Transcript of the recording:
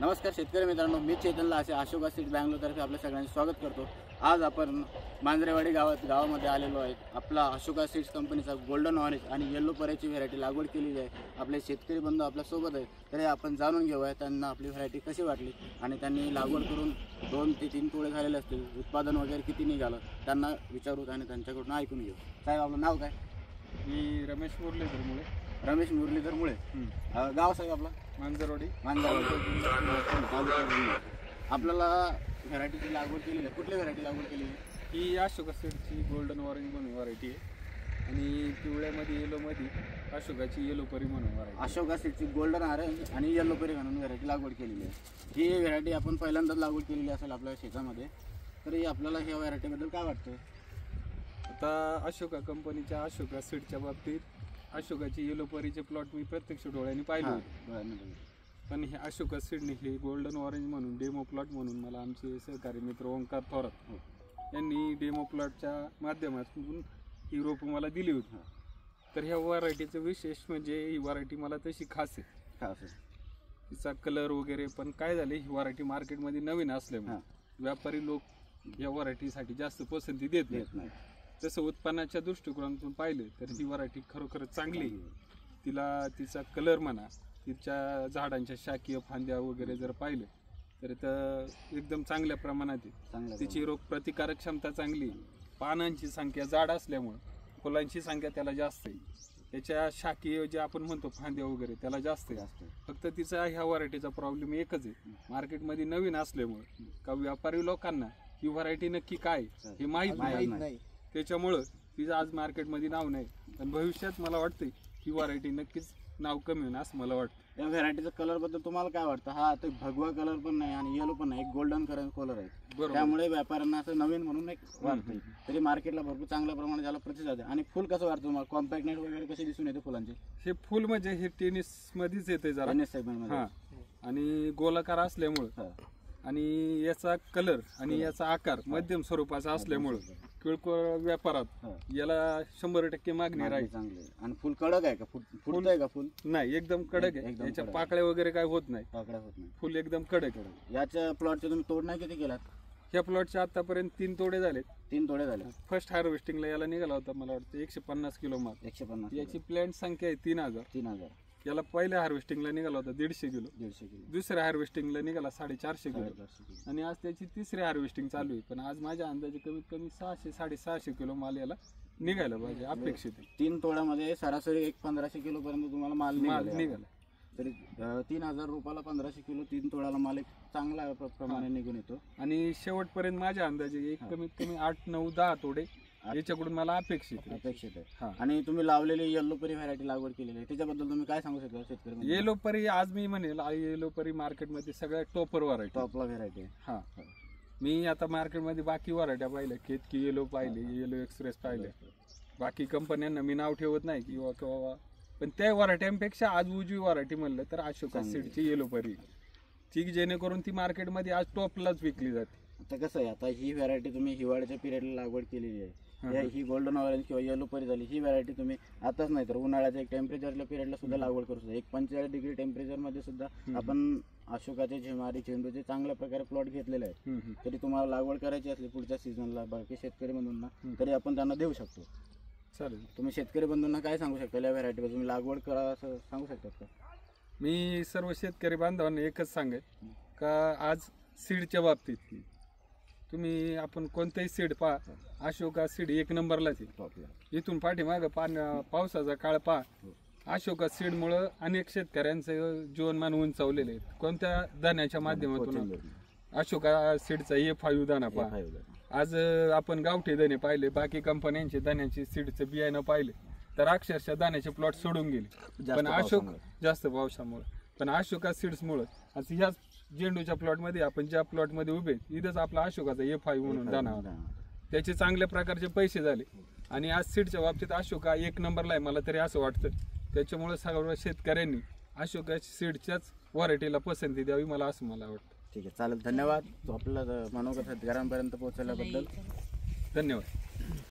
नमस्कार शेतकरी मित्रांनो, मी चैतन्य असे अशोका सीड्स बँगलोरतर्फे आपल्या सगळ्यांचे स्वागत करतो। आज आपण मांजरेवाडी गावामध्ये आलेलो आहे। आपला अशोका सीड्स कंपनीचा गोल्डन ऑरेंज आणि येलो परेची व्हरायटी लागवड केलेली आहे। आपले शेतकरी बंधू आपल्या सोबत आहेत, तर आपण जाणून घेऊया त्यांना आपली व्हरायटी कशी वाटली आणि त्यांनी लागवड करून 2 ते 3 तोडे झालेले असतील, उत्पादन वगैरे किती निघालं त्यांना विचारू आणि त्यांच्याकडून ऐकून घेऊ। साहेब, आपलं नाव काय? मी रमेश मुरलीधर मुळे। रमेश मुरलीधर मुळे। गाव साहेब आपला? मांजरवाडी। आपल्याला व्हरायटीची लागवड केली आहे, कुठली व्हरायटी लागवड केली आहे? ही अशोका सीडची गोल्डन ऑरेंज म्हणून व्हरायटी आहे आणि पिवळ्यामध्ये येलोमध्ये अशोकाची येलो परी म्हणून व्हरायटी। अशोका सीडची गोल्डन ऑरेंज आणि येलो परी म्हणून व्हरायटी लागवड केलेली आहे। ही व्हरायटी आपण पहिल्यांदाच लागवड केलेली असेल आपल्या शेतामध्ये, तरी आपल्याला ह्या व्हरायटीबद्दल काय वाटतं? आता अशोका कंपनीच्या अशोका सीडच्या बाबतीत अशोकाची येलो परीचे प्लॉट मी प्रत्यक्ष डोळ्यांनी पाहिले होते, पण हे अशोका सीडने हे गोल्डन ऑरेंज म्हणून डेमो प्लॉट म्हणून मला आमचे सहकारी मित्र ओंकार थोरात यांनी डेमो प्लॉटच्या माध्यमातून ही रोपं मला दिली होती। तर ह्या व्हरायटीचं विशेष म्हणजे ही व्हरायटी मला तशी खास आहे, तिचा कलर वगैरे। पण काय झाले, ही व्हरायटी मार्केटमध्ये नवीन असल्यामुळे व्यापारी लोक या व्हरायटीसाठी जास्त पसंती देत नाही। तसं उत्पन्नाच्या दृष्टिकोनातून पाहिलं तर ही व्हरायटी खरोखरच चांगली। तिचा कलर म्हणा, तिच्या झाडांच्या शाकीय फांद्या वगैरे जर पाहिलं तर एकदम चांगल्या प्रमाणात आहे। तिची रोग प्रतिकारक क्षमता चांगली, पानांची संख्या जाड असल्यामुळं फुलांची संख्या त्याला जास्त आहे, त्याच्या शाकीय जे आपण म्हणतो फांद्या वगैरे त्याला जास्त आहे। फक्त तिचा ह्या व्हरायटीचा प्रॉब्लेम एकच आहे, मार्केटमध्ये नवीन असल्यामुळं का व्यापारी लोकांना ही व्हरायटी नक्की काय हे माहीत नाही, त्याच्यामुळं तिचं आज मार्केटमध्ये नाव नाही। पण भविष्यात मला वाटतं ही व्हरायटी नक्कीच नाव कमी होईल असं मला वाटतं। या व्हरायटीच्या कलर बद्दल तुम्हाला काय वाटतं? हा आता भगवा कलर पण नाही आणि येलो पण नाही, एक गोल्डन कलर आहे, त्यामुळे व्यापाऱ्यांना असं नवीन म्हणून एक वाटतं। तरी मार्केटला भरपूर चांगल्या प्रमाणात त्याला प्रतिसाद आहे। आणि फुल कसं वाटतं तुम्हाला? कॉम्पॅक्टनेस वगैरे कशी दिसून येते फुलांचे? हे फुल म्हणजे हे टेनिस मध्येच येते जरा, टेनिस सेगमेंटमध्ये, आणि गोलाकार असल्यामुळं आणि याचा कलर आणि याचा आकार मध्यम स्वरूपाचा असल्यामुळं किरकोळ व्यापारात याला 100% मागणी राहील। चांगले। आणि फुल कडक आहे का? फुल आहे का? फुल नाही, एकदम कडक आहे, याच्या पाकळ्या वगैरे काय होत नाही, फुल एकदम कडक आहे। याच्या प्लॉटचे तुम्ही तोडण्या किती केलात? ह्या प्लॉटच्या आतापर्यंत 3 तोडे झाले। 3 तोडे झाले। फर्स्ट हार्वेस्टिंगला याला निघाला होता मला वाटतं 150 किलो माल। 150। याची प्लांट संख्या आहे 3000। याला पहिल्या हार्वेस्टिंगला निघाला होता 150 किलो, दुसऱ्या हार्वेस्टिंगला निघाला 450 किलो, आणि आज त्याची तिसरी हार्वेस्टिंग चालू आहे। पण आज माझ्या अंदाजे कमीत कमी 600-650 किलो माल याला निघायला पाहिजे अपेक्षित आहे। 3 तोड्यामध्ये सरासरी 1500 किलो पर्यंत तुम्हाला माल निघाला, तरी 3000 रुपयाला 1500 किलो 3 तोड्याला माल एक चांगला प्रमाणे निघून येतो। आणि शेवटपर्यंत माझ्या अंदाजे कमीत कमी 8, 9, 10 तोडे याच्याकडून मला अपेक्षित आहे। आणि तुम्ही लावलेली येलो परी व्हरायटी लागवड केलेली आहे, त्याच्याबद्दल तुम्ही काय सांगू शकता शेतकरी? येलो परी आज मी म्हणेल येलो परी मार्केटमध्ये सगळ्यात टॉपला व्हरायटी आहे। मी आता मार्केटमध्ये बाकी व्हरायट्या पाहिल्या, केतकी येलो पाहिले, येलो एक्सप्रेस पाहिले, बाकी कंपन्यांना मी नाव ठेवत नाही किंवा पण त्या व्हरायट्यांपेक्षा आज उजवी व्हरायटी म्हणलं तर अशोका सीडची येलो परी, ती जेणेकरून ती मार्केटमध्ये आज टॉपलाच विकली जाते। आता कसं आहे, आता ही व्हरायटी तुम्ही हिवाळ्याच्या पिरियडला लागवड केलेली आहे, ही गोल्डन ऑरेंज किंवा येलो परी झाली, ही व्हरायटी तुम्ही आताच नाही तर उन्हाळ्याच्या एक टेम्परेचरच्या पिरियडला सुद्धा लागवड करू शकता। 45 डिग्री टेम्परेचरमध्ये सुद्धा आपण अशोकाचे, झेमारी, चेंडूचे चांगल्या प्रकारे प्लॉट घेतलेले आहेत। तरी तुम्हाला लागवड करायची असली पुढच्या सीझनला बाकी शेतकरी बंधूंना, तरी आपण त्यांना देऊ शकतो। चालेल। तुम्ही शेतकरी बंधूंना काय सांगू शकता या व्हरायटीवर? तुम्ही लागवड करा असं सांगू शकतात का? मी सर्व शेतकरी बांधवांना एकच सांगेल का आज सीडच्या बाबतीत तुम्ही आपण कोणतेही सीड पहा, अशोका सीड 1 नंबरलाच आहे। इथून पाठीमागं पावसाचा काळ पहा, अशोका सीडमुळं अनेक शेतकऱ्यांचं जीवनमान उंचावलेलं आहे। कोणत्या दाण्याच्या माध्यमातून? अशोका सीडचा A5 दाणा पहा। आज आपण गावठी दाणे पाहिले, बाकी कंपन्यांचे दाण्याचे सीडचं बियाणं पाहिले तर अक्षरशः दाण्याचे प्लॉट सोडून गेले, पण जास्त पावसामुळे। पण अशोका सीड्समुळं आज ह्या झेंडूच्या प्लॉटमध्ये आपण ज्या प्लॉटमध्ये उभे इथंच आपला अशोकाचा A5 म्हणून दाणा होता, त्याचे चांगल्या प्रकारचे पैसे झाले। आणि आज सीडच्या बाबतीत अशोका 1 नंबरला आहे मला तरी असं वाटतं। त्याच्यामुळे सर्व शेतकऱ्यांनी अशोका सीडच्याच व्हरायटीला पसंती द्यावी, मला वाटतं। ठीक आहे, चालेल, धन्यवाद। तो आपल्याला मनोगत घरांपर्यंत पोहोचवल्याबद्दल धन्यवाद।